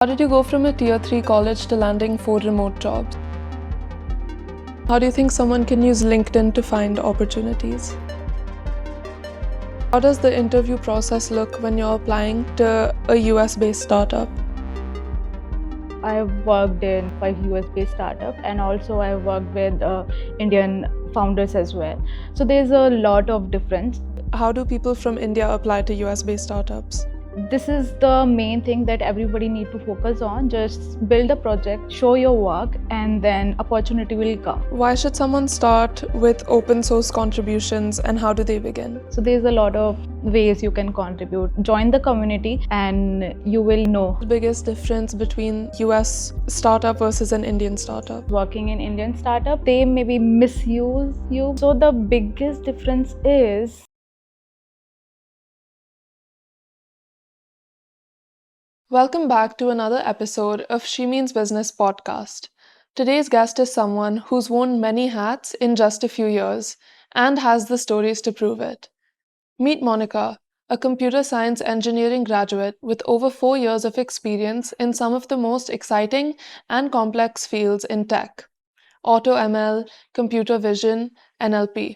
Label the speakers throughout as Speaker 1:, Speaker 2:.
Speaker 1: How did you go from a Tier-3 college to landing 4 remote jobs? How do you think someone can use LinkedIn to find opportunities? How does the interview process look when you're applying to a US-based startup?
Speaker 2: I've worked in 5 US-based startup, and also I've worked with Indian founders as well. So there's a lot of difference.
Speaker 1: How do people from India apply to US-based startups?
Speaker 2: This is the main thing that everybody need to focus on. Just build a project, show your work, and then opportunity will come.
Speaker 1: Why should someone start with open source contributions, and how do they begin?
Speaker 2: So there's a lot of ways you can contribute. Join the community and you will know.
Speaker 1: The biggest difference between US startup versus an Indian startup?
Speaker 2: Working in Indian startup, they maybe misuse you. So the biggest difference is
Speaker 1: Welcome back to another episode of She Means Business podcast. Today's guest is someone who's worn many hats in just a few years and has the stories to prove it. Meet Monika, a computer science engineering graduate with over 4 years of experience in some of the most exciting and complex fields in tech: auto ML, computer vision, NLP.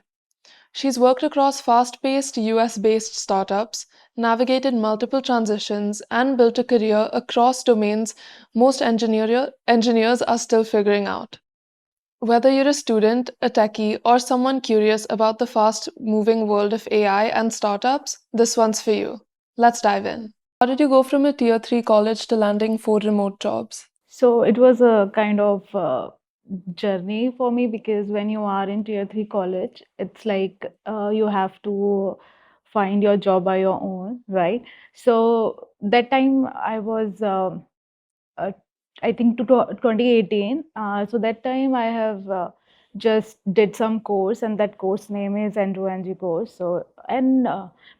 Speaker 1: She's worked across fast-paced US-based startups, navigated multiple transitions, and built a career across domains most engineers are still figuring out. Whether you're a student, a techie, or someone curious about the fast-moving world of AI and startups, this one's for you. Let's dive in. How did you go from a Tier-3 college to landing 4 remote jobs?
Speaker 2: So it was a kind of journey for me, because when you are in Tier 3 college, it's like you have to find your job by your own, right? So that time I was, uh, I think, to 2018. So that time I have just did some course, and that course name is End-to-End course. So, and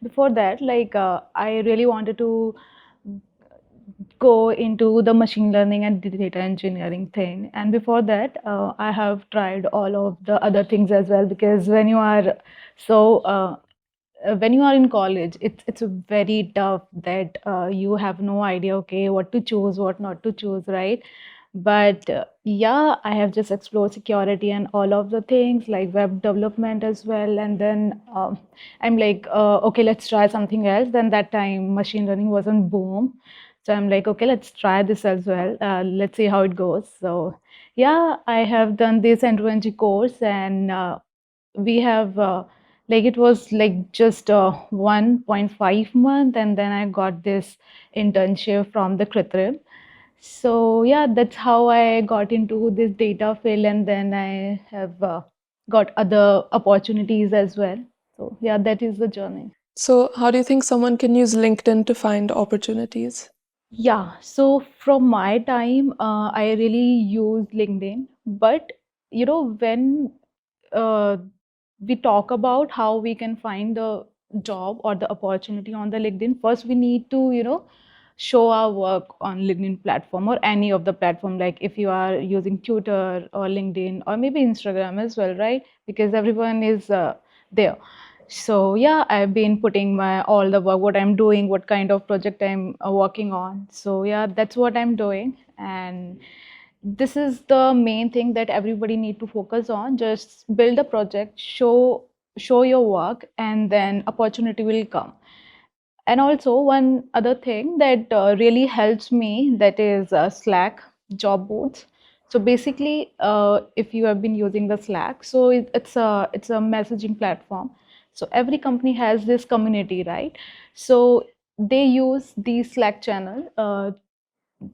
Speaker 2: before that, I really wanted to go into the machine learning and the data engineering thing. And before that, I have tried all of the other things as well, because so when you are in college, it's very tough that you have no idea, okay, what to choose, what not to choose, right? But yeah, I have just explored security and all of the things like web development as well. And then I'm like, okay, let's try something else. Then that time machine learning was on boom. So I'm like, okay, let's try this as well. Let's see how it goes. So yeah, I have done this end-to-end course, and we have like it was like just 1.5 month, and then I got this internship from the Kritrib. So yeah, that's how I got into this data field, and then I have got other opportunities as well. So yeah, that is the journey.
Speaker 1: So, how do you think someone can use LinkedIn to find opportunities?
Speaker 2: Yeah, so from my time, I really use LinkedIn. But when uh, we talk about how we can find the job or the opportunity on the LinkedIn, first we need to, show our work on LinkedIn platform or any of the platform. Like if you are using Twitter or LinkedIn or maybe Instagram as well, right? Because everyone is there. So yeah, I've been putting my all the work, what I'm doing, what kind of project I'm working on. So yeah, that's what I'm doing. And this is the main thing that everybody need to focus on. Just build a project, show your work, and then opportunity will come. And also one other thing that really helps me, that is Slack job boards. So basically, if you have been using the Slack, so it's a messaging platform. So every company has this community, right? So they use the Slack channel,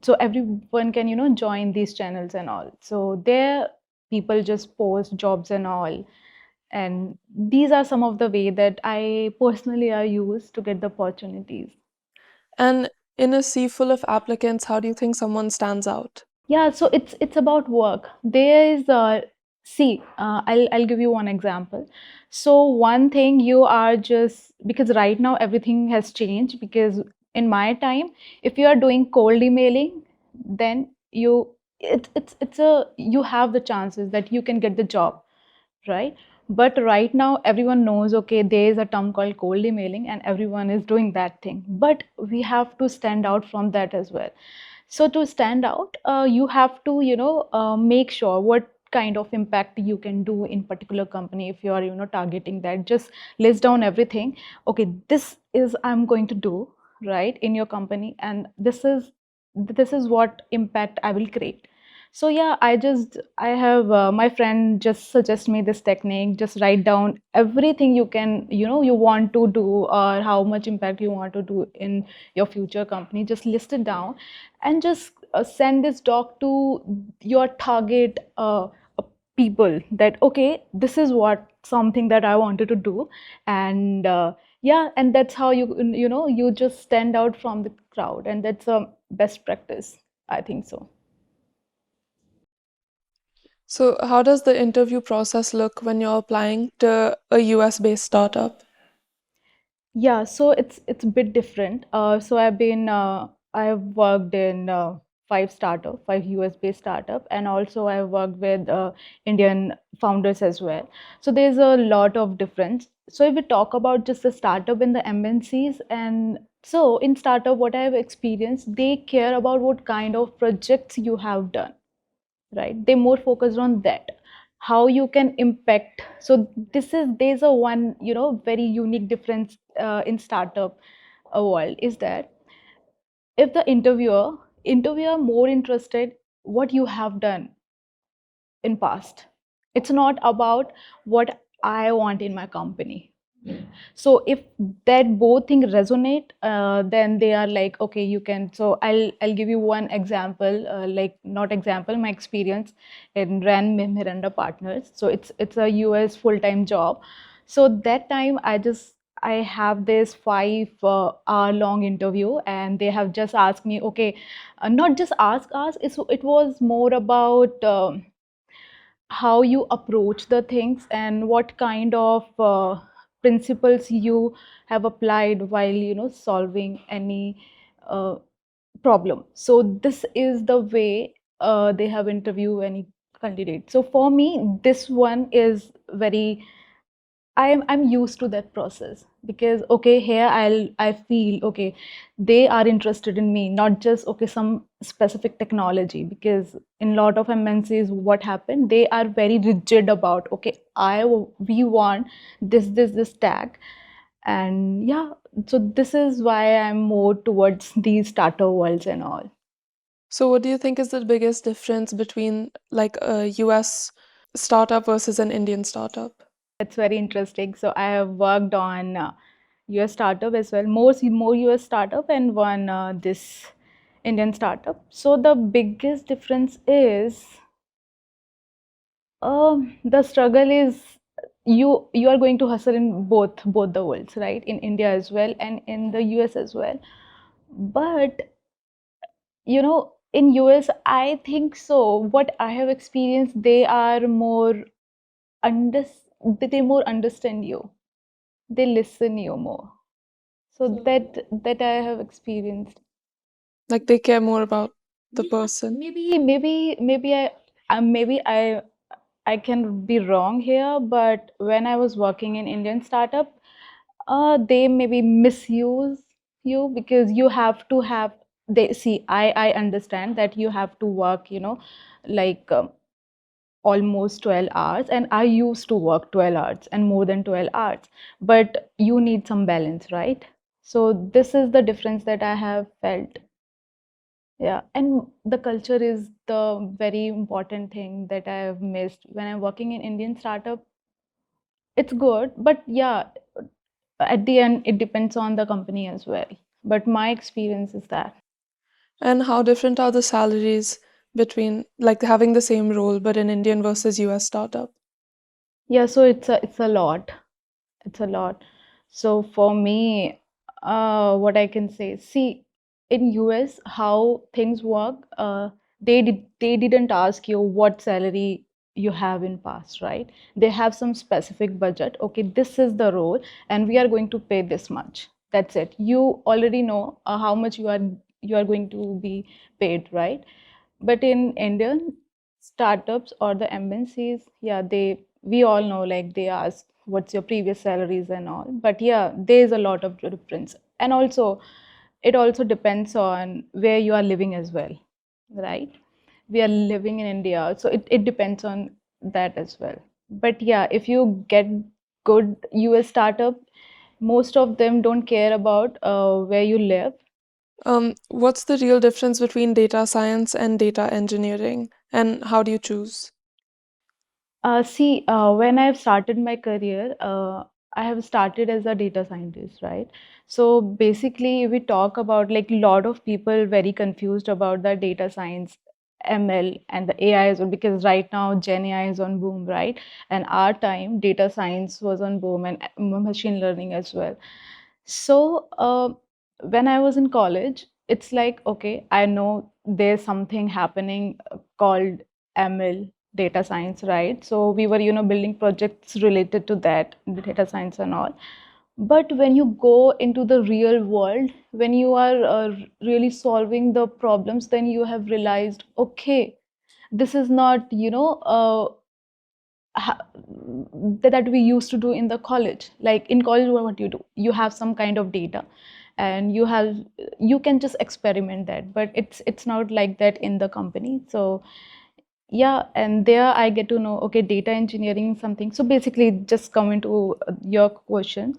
Speaker 2: so everyone can join these channels and all. So there people just post jobs and all, and these are some of the way that I personally are used to get the opportunities.
Speaker 1: And in a sea full of applicants, how do you think someone stands out?
Speaker 2: Yeah, so it's about work. There is see, I'll give you one example. So one thing, you are just, because right now everything has changed, because in my time, if you are doing cold emailing, then it's a you have the chances that you can get the job, right? But right now everyone knows, okay, there is a term called cold emailing, and everyone is doing that thing. But we have to stand out from that as well. So to stand out, you have to, make sure what kind of impact you can do in particular company. If you are, targeting that, just list down everything. Okay, this is I'm going to do right in your company, and this is what impact I will create. So yeah, I have my friend just suggest me this technique. Just write down everything you can, you want to do, or how much impact you want to do in your future company. Just list it down and just send this doc to your target people, that okay, this is what something that I wanted to do. And yeah, and that's how you just stand out from the crowd, and that's a best practice, I think so.
Speaker 1: So, how does the interview process look when you're applying to a US-based startup?
Speaker 2: Yeah, so it's a bit different. So I've worked in five US based startup, and also I've worked with Indian founders as well. So there's a lot of difference. So if we talk about just the startup and the MNCs, and so in startup, what I've experienced, they care about what kind of projects you have done, right? They more focused on that, how you can impact. So there's a one, very unique difference in startup world, is that if the interviewer more interested what you have done in past. It's not about what I want in my company. So if that both things resonate, then they are like, okay, you can. So I'll give you one example, like not example, my experience in ran Miranda Partners. So it's a US full-time job. So that time I have this 5 hour long interview, and they have just asked me, okay, not just ask us, it was more about how you approach the things and what kind of principles you have applied while solving any uh, problem. So this is the way they have interviewed any candidate. So for me, this one is very, I'm used to that process, because okay, here I feel okay, they are interested in me, not just okay some specific technology. Because in lot of MNCs, what happened, they are very rigid about, okay, we want this tag. And yeah, so this is why I'm more towards these starter worlds and all.
Speaker 1: So, what do you think is the biggest difference between like a US startup versus an Indian startup?
Speaker 2: That's very interesting. So I have worked on US startup as well, more US startup, and one this Indian startup. So the biggest difference is the struggle is you are going to hustle in both the worlds, right? In India as well and in the US as well. But in US, I think so. What I have experienced, under they more understand you, they listen you more. So that I have experienced.
Speaker 1: Like they care more about the
Speaker 2: Yeah,
Speaker 1: person.
Speaker 2: maybe I can be wrong here, but when I was working in Indian startup, they maybe misuse you, because you have to have, they see, I understand that you have to work, like almost 12 hours, and I used to work 12 hours and more than 12 hours, but you need some balance, right? So this is the difference that I have felt. Yeah, and the culture is the very important thing that I have missed when I'm working in Indian startup. It's good, but yeah, at the end it depends on the company as well. But my experience is that.
Speaker 1: And how different are the salaries between like having the same role but an Indian versus US startup?
Speaker 2: Yeah, so it's a lot. It's a lot. So for me, what I can say, see, in US, how things work, they didn't ask you what salary you have in past, right? They have some specific budget. Okay, this is the role, and we are going to pay this much. That's it. You already know how much you are going to be paid, right? But in Indian startups or the MNCs, yeah, we all know, like they ask what's your previous salaries and all. But yeah, there is a lot of difference. And also, it also depends on where you are living as well, right? We are living in India, so it depends on that as well. But yeah, if you get good US startup, most of them don't care about where you live.
Speaker 1: What's the real difference between data science and data engineering, and how do you choose?
Speaker 2: See, when I've started my career, I have started as a data scientist, right? So basically, we talk about like a lot of people very confused about the data science, ML, and the AI as well, because right now Gen AI is on boom, right? And our time, data science was on boom and machine learning as well. So when I was in college, it's like, okay, I know there's something happening called ML, data science, right? So we were, building projects related to that, the data science and all. But when you go into the real world, when you are really solving the problems, then you have realized, okay, this is not, that we used to do in the college. Like in college, what you do, you have some kind of data, and you can just experiment that, but it's not like that in the company. So yeah, and there I get to know, okay, data engineering is something. So basically, just coming to your question,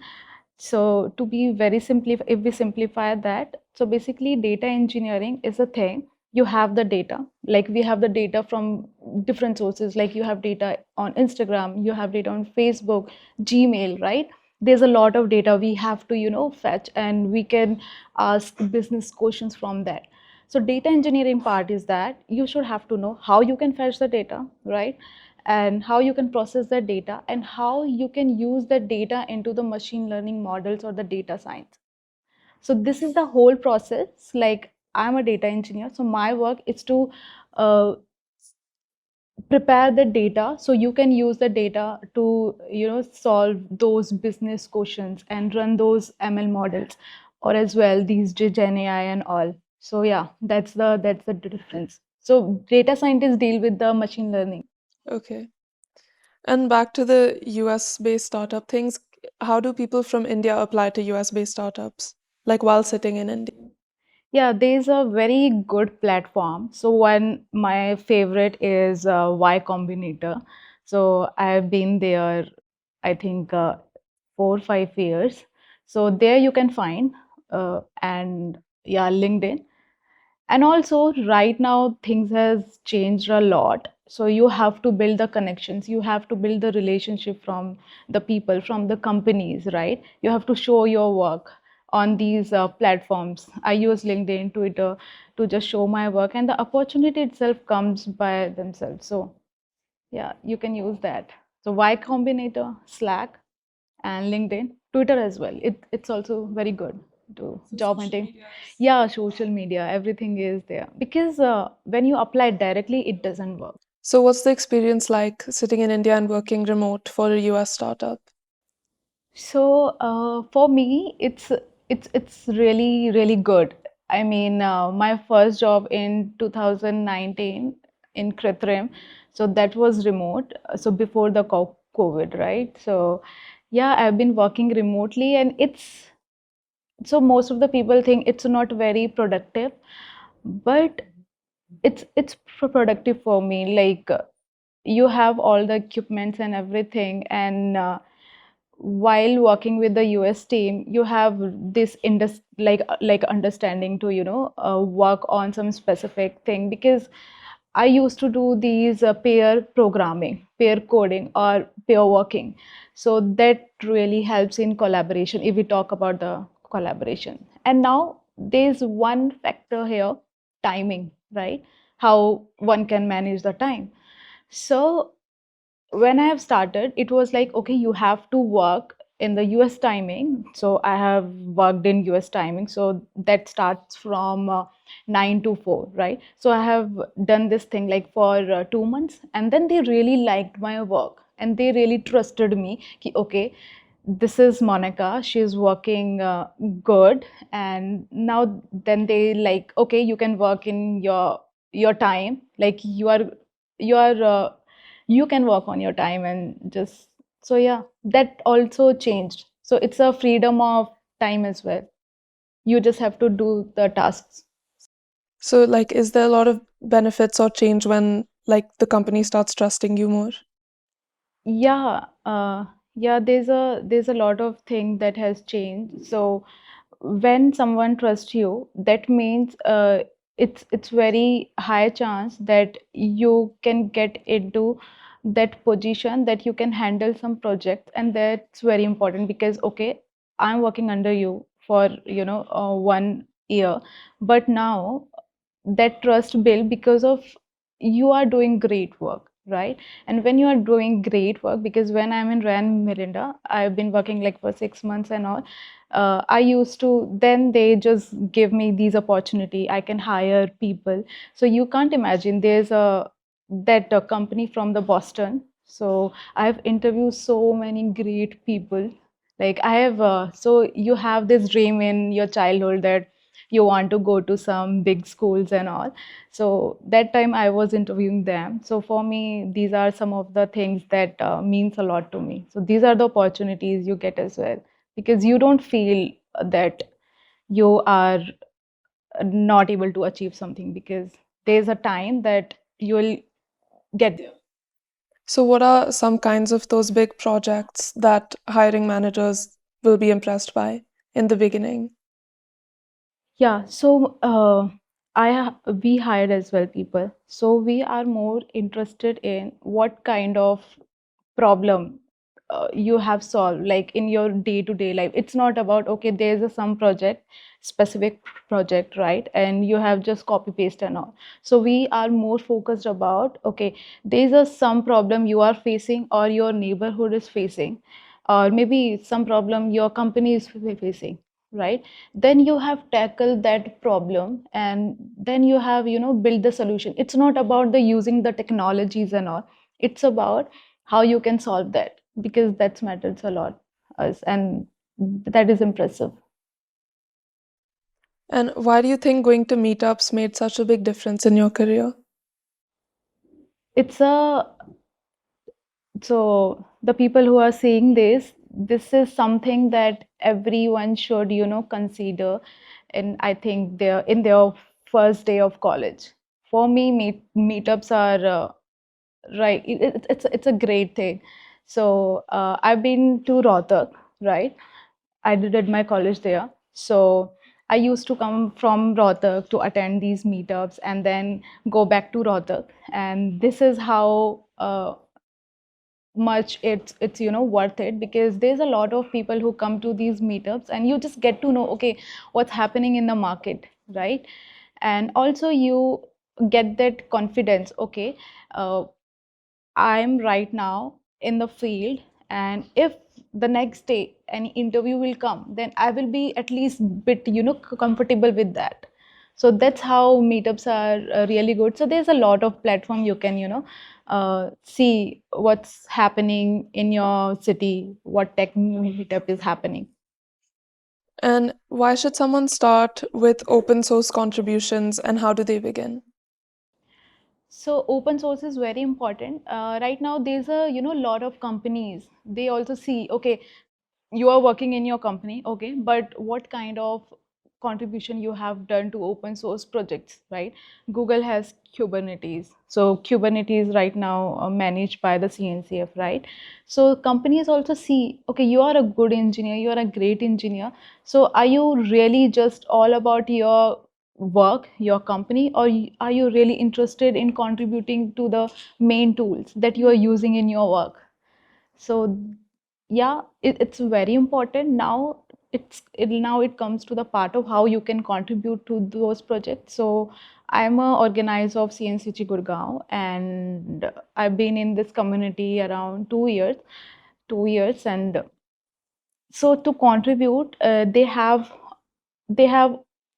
Speaker 2: so to be very simply, if we simplify that, so basically data engineering is a thing. You have the data, like we have the data from different sources, like you have data on Instagram, you have data on Facebook, Gmail, right? There's a lot of data we have to, fetch, and we can ask business questions from that. So data engineering part is that you should have to know how you can fetch the data, right? And how you can process that data, and how you can use that data into the machine learning models or the data science. So this is the whole process. Like I'm a data engineer, so my work is to uh, prepare the data so you can use the data to solve those business questions and run those ML models, or as well these Gen AI and all. So yeah, that's the difference. So data scientists deal with the machine learning.
Speaker 1: Okay. And back to the US based startup things, how do people from India apply to US based startups, like while sitting in India?
Speaker 2: Yeah, there's a very good platform. So one, my favorite is Y Combinator. So I've been there, I think 4 5 years. So there you can find, and yeah, LinkedIn. And also right now things has changed a lot, so you have to build the connections, you have to build the relationship from the people, from the companies, right? You have to show your work on these platforms. I use LinkedIn, Twitter to just show my work, and the opportunity itself comes by themselves. So yeah, you can use that. So Y Combinator, Slack, and LinkedIn, Twitter as well. It's also very good to job hunting. Yeah, social media, everything is there, because when you apply directly, it doesn't work.
Speaker 1: So, what's the experience like sitting in India and working remote for a US startup?
Speaker 2: So for me, it's really good. I mean, my first job in 2019 in Kritrim, so that was remote. So before the COVID, right? So yeah, I've been working remotely, and it's so most of the people think it's not very productive, but it's productive for me. Like you have all the equipments and everything, and while working with the US team, you have this like understanding to work on some specific thing, because I used to do these pair programming, pair coding, or pair working. So that really helps in collaboration if we talk about the collaboration. And now there's one factor here, timing, right? How one can manage the time. So when I have started, it was like, okay, you have to work in the US timing. So I have worked in US timing. So that starts from 9 to 4, right? So I have done this thing like for 2 months. And then they really liked my work, and they really trusted me. Ki, okay, this is Monica. She's working good. And now then they like, okay, you can work in your time. Like you are you can work on your time, and just so yeah, that also changed. So it's a freedom of time as well. You just have to do the tasks.
Speaker 1: So, like, is there a lot of benefits or change when, like, the company starts trusting you more?
Speaker 2: Yeah, yeah, there's a lot of thing that has changed. So when someone trusts you, that means it's very high chance that you can get into that position, that you can handle some projects, and that's very important because okay, I'm working under you for 1 year, but now that trust build because of you are doing great work, right? And when you are doing great work, because when I'm in Rand Mirinda, I've been working like for 6 months and all. I used to, then they just give me these opportunity. I can hire people. So you can't imagine. There's a that company from the Boston. So I've interviewed so many great people. Like I have, so you have this dream in your childhood that you want to go to some big schools and all. So that time I was interviewing them. So for me, these are some of the things that means a lot to me. So these are the opportunities you get as well, because you don't feel that you are not able to achieve something, because there's a time that you will get there.
Speaker 1: So, what are some kinds of those big projects that hiring managers will be impressed by in the beginning?
Speaker 2: Yeah, so we hired as well people. So we are more interested in what kind of problem you have solved, like in your day-to-day life. It's not about okay, there's a some project, specific project, right? And you have just copy paste and all. So we are more focused about okay, there's a some problem you are facing or your neighborhood is facing, or maybe some problem your company is facing, right? Then you have tackled that problem, and then you have build the solution. It's not about the using the technologies and all. It's about how you can solve that, because that matters a lot us, and that is impressive.
Speaker 1: And why do you think going to meetups made such a big difference in your career?
Speaker 2: It's a So the people who are saying this is something that everyone should consider, and I think they're in their first day of college. For me, meetups are right. It's a great thing. So I've been to Rohtak, right? I did my college there. So I used to come from Rohtak to attend these meetups and then go back to Rohtak. And this is how much it's worth it, because there's a lot of people who come to these meetups and you just get to know okay, what's happening in the market, right? And also you get that confidence, okay, uh, I'm right now in the field, and if the next day any interview will come, then I will be at least bit comfortable with that. So that's how meetups are really good. So there's a lot of platform you can see what's happening in your city, what tech meetup is happening.
Speaker 1: And why should someone start with open source contributions and how do they begin?
Speaker 2: So open source is very important. Right now, there's a lot of companies. They also see okay, you are working in your company, okay, but what kind of contribution you have done to open source projects, right? Google has Kubernetes. So Kubernetes right now managed by the CNCF, right? So companies also see okay, you are a good engineer, you are a great engineer. So are you really just all about your work, your company, or are you really interested in contributing to the main tools that you are using in your work? So yeah, it's very important now. Now it comes to the part of how you can contribute to those projects. So I'm a organizer of CNCG Gurgaon, and I've been in this community around 2 years, 2 years. And so to contribute, they have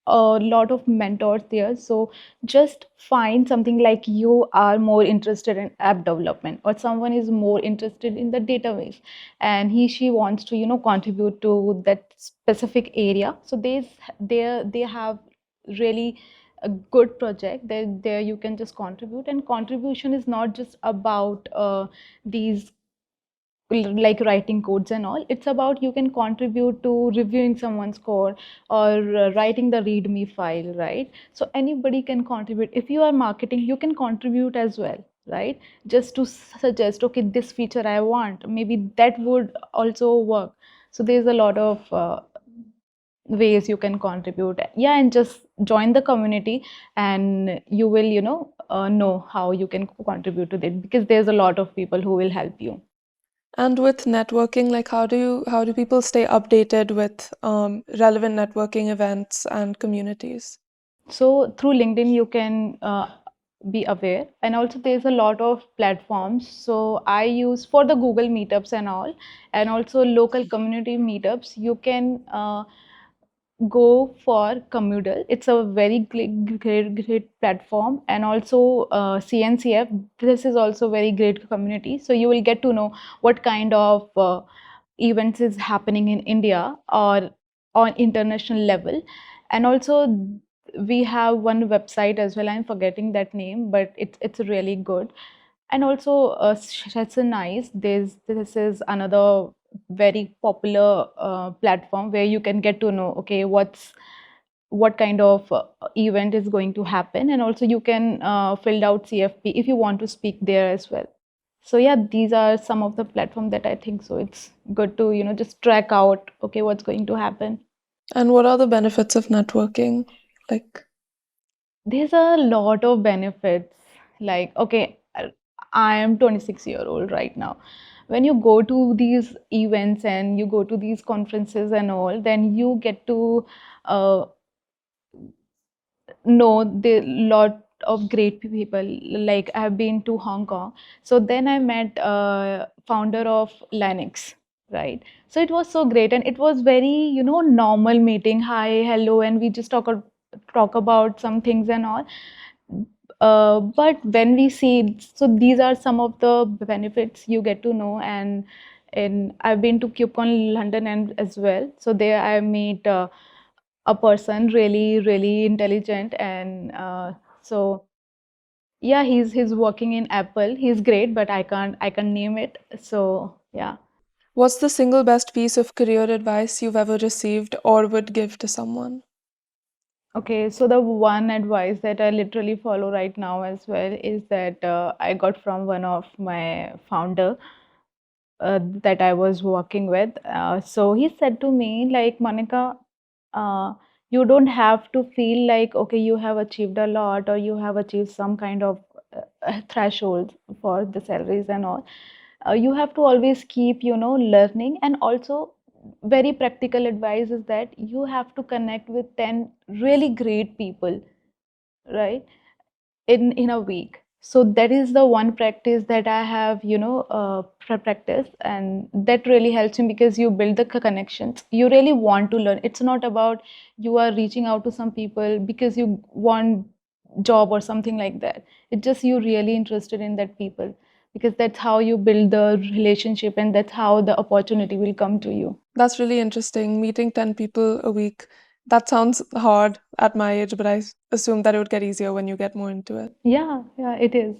Speaker 2: a lot of mentors there. So just find something, like you are more interested in app development, or someone is more interested in the database, and he she wants to contribute to that specific area. So they have really a good project there you can just contribute. And contribution is not just about these like writing codes and all. It's about you can contribute to reviewing someone's code or writing the readme file, right? So anybody can contribute. If you are marketing, you can contribute as well, right? Just to suggest, okay, this feature I want, maybe that would also work. So there's a lot of ways you can contribute, yeah, and just join the community, and you will know how you can contribute to it, because there's a lot of people who will help you.
Speaker 1: And with networking, like how do people stay updated with relevant networking events and communities?
Speaker 2: So through LinkedIn, you can be aware, and also there's a lot of platforms. So I use for the Google meetups and all, and also local community meetups. You can go for Communal. It's a very great platform, and also CNCF. This is also very great community. So you will get to know what kind of events is happening in India or on international level, and also we have one website as well. I'm forgetting that name, but it's really good. And also Nice. This is another very popular platform where you can get to know, okay, what kind of event is going to happen, and also you can fill out CFP if you want to speak there as well. So yeah, these are some of the platform that I think so it's good to just track out, okay, what's going to happen.
Speaker 1: And what are the benefits of networking? Like,
Speaker 2: There's a lot of benefits. Like, okay, I am 26-year-old right now. When you go to these events and you go to these conferences and all, then you get to uh, know the lot of great people. Like, I have been to Hong Kong, so then I met founder of Linux, right? So it was so great, and it was very normal meeting, hi, hello, and we just talk about some things and all. But when we see, so these are some of the benefits you get to know. And I've been to KubeCon London and as well. So there I meet a person really, really intelligent, and so yeah, he's working in Apple. He's great, but I can't name it. So yeah.
Speaker 1: what's the single best piece of career advice you've ever received or would give to someone?
Speaker 2: Okay, so the one advice that I literally follow right now as well is that I got from one of my founder that I was working with. So he said to me, like, Monica, uh, you don't have to feel like, okay, you have achieved a lot or you have achieved some kind of threshold for the salaries and all. You have to always keep, learning. And also, very practical advice is that you have to connect with 10 really great people, right? In a week. So that is the one practice that I have practiced, and that really helps me, because you build the connections. You really want to learn. It's not about you are reaching out to some people because you want job or something like that. It's just you really interested in that people, because that's how you build the relationship, and that's how the opportunity will come to you.
Speaker 1: That's really interesting. Meeting 10 people a week. That sounds hard at my age, but assume that it would get easier when you get more into it.
Speaker 2: Yeah, yeah, it is.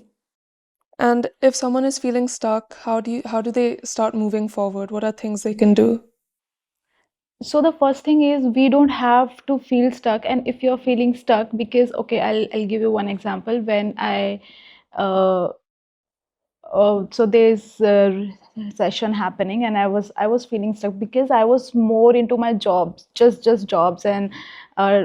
Speaker 1: And if someone is feeling stuck, how do they start moving forward? What are things they can do?
Speaker 2: So the first thing is, we don't have to feel stuck. And if you're feeling stuck, because okay, I'll give you one example. When I uh, so there's a session happening, and I was feeling stuck because I was more into my jobs, just jobs. And uh,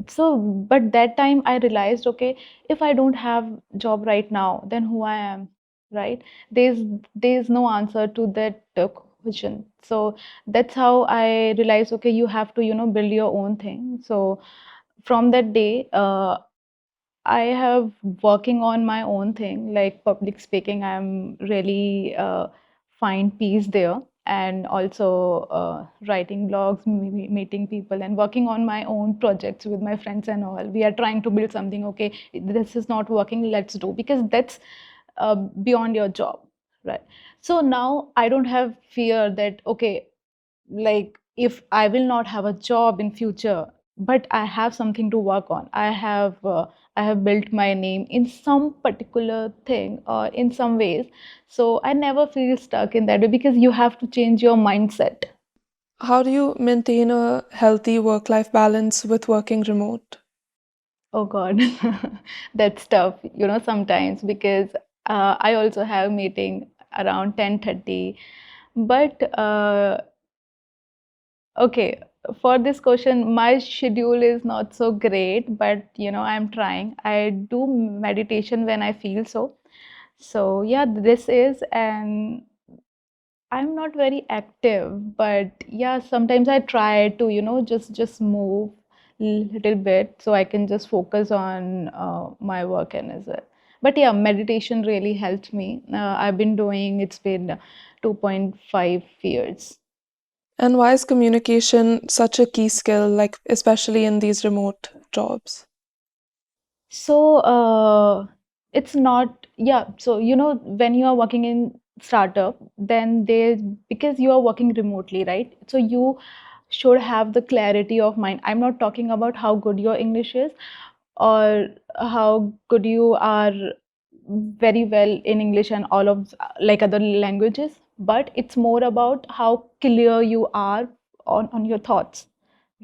Speaker 2: so but that time I realized, okay, if I don't have job right now, then who I am, right? There's no answer to that question. So that's how I realized, okay, you have to build your own thing. So from that day, I have working on my own thing, like public speaking. I'm really find peace there, and also writing blogs, meeting people, and working on my own projects with my friends and all. We are trying to build something. Okay, this is not working. Let's do, because that's beyond your job, right? So now I don't have fear that, okay, like, if I will not have a job in future, but I have something to work on. I have built my name in some particular thing or in some ways. So I never feel stuck in that way because you have to change your mindset.
Speaker 1: How do you maintain a healthy work life balance with working remote?
Speaker 2: Oh God, that's tough, sometimes because I also have meeting around 10:30. But okay, for this question, my schedule is not so great, but I'm trying. I do meditation when I feel so. So yeah, this is, and I'm not very active, but yeah, sometimes I try to, just move little bit so I can just focus on my work and as well. But yeah, meditation really helped me. I've been doing, it's been 2.5 years.
Speaker 1: And why is communication such a key skill, like especially in these remote jobs?
Speaker 2: So it's not, yeah. So when you are working in startup, then they, because you are working remotely, right? So you should have the clarity of mind. I'm not talking about how good your English is or how good you are very well in English and all of like other languages, but it's more about how clear you are on your thoughts,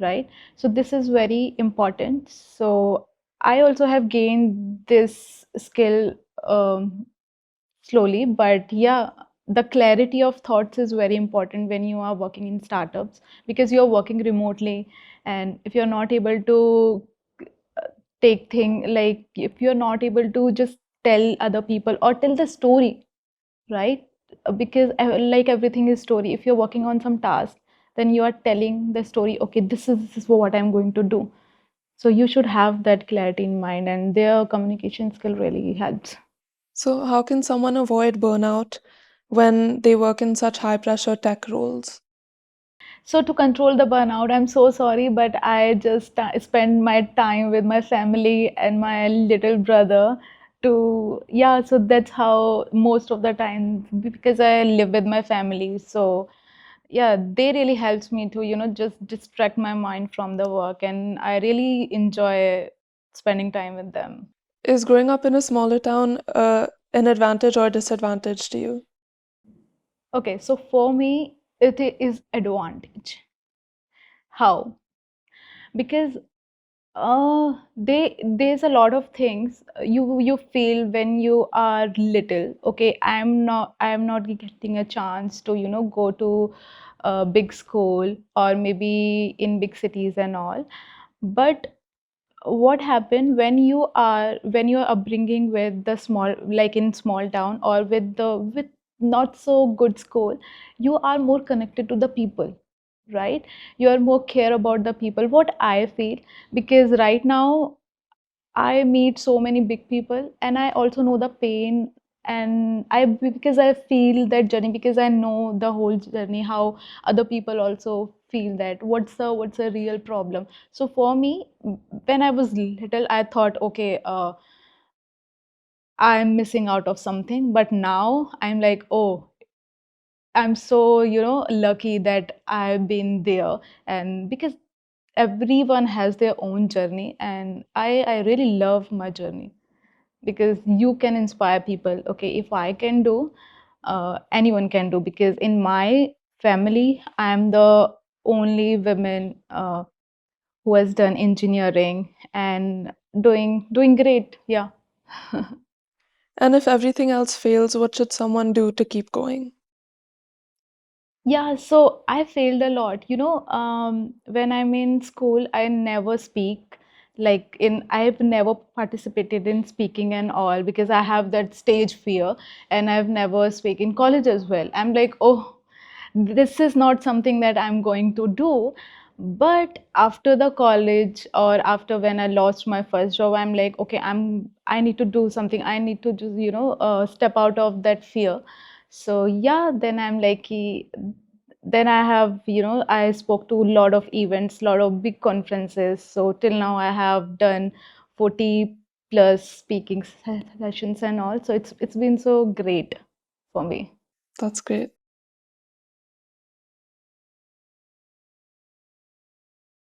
Speaker 2: right? So this is very important. So I also have gained this skill slowly, but yeah, the clarity of thoughts is very important when you are working in startups because you're working remotely, and if you're not able to take thing, like if you're not able to just tell other people or tell the story, right? Because like everything is story. If you're working on some task, then you are telling the story, okay, this is what I'm going to do. So you should have that clarity in mind, and their communication skill really helps.
Speaker 1: So, how can someone avoid burnout when they work in such high pressure tech roles?
Speaker 2: So to control the burnout, I'm so sorry, but I just spend my time with my family and my little brother to, yeah, so that's how most of the time, because I live with my family. So yeah, they really helps me to, just distract my mind from the work, and I really enjoy spending time with them.
Speaker 1: Is growing up in a smaller town an advantage or a disadvantage to you?
Speaker 2: Okay, so for me, it is advantage. How? Because there's a lot of things you feel when you are little. Okay, I'm not getting a chance to go to a big school or maybe in big cities and all. But what happened when you're upbringing with the small, like in small town or with not so good school, you are more connected to the people, right? You are more care about the people, what I feel. Because right now I meet so many big people, and I also know the pain, and I, because I feel that journey, because I know the whole journey, how other people also feel that what's the real problem. So for me, when I was little, I thought, okay, I'm missing out of something, but now I'm like, oh, I'm so, lucky that I've been there. And because everyone has their own journey, and I really love my journey because you can inspire people. Okay, if I can do, anyone can do. Because in my family, I'm the only woman who has done engineering and doing great. Yeah.
Speaker 1: And if everything else fails, what should someone do to keep going?
Speaker 2: Yeah, so I failed a lot. When I'm in school, I never speak. I've never participated in speaking and all because I have that stage fear, and I've never speak in college as well. I'm like, oh, this is not something that I'm going to do. But after the college or after when I lost my first job, I'm like, okay, I need to do something. I need to just, step out of that fear. So yeah, then I'm like, then I have, I spoke to a lot of events, lot of big conferences. So till now I have done 40 plus speaking sessions and all. So it's been so great for me.
Speaker 1: That's great.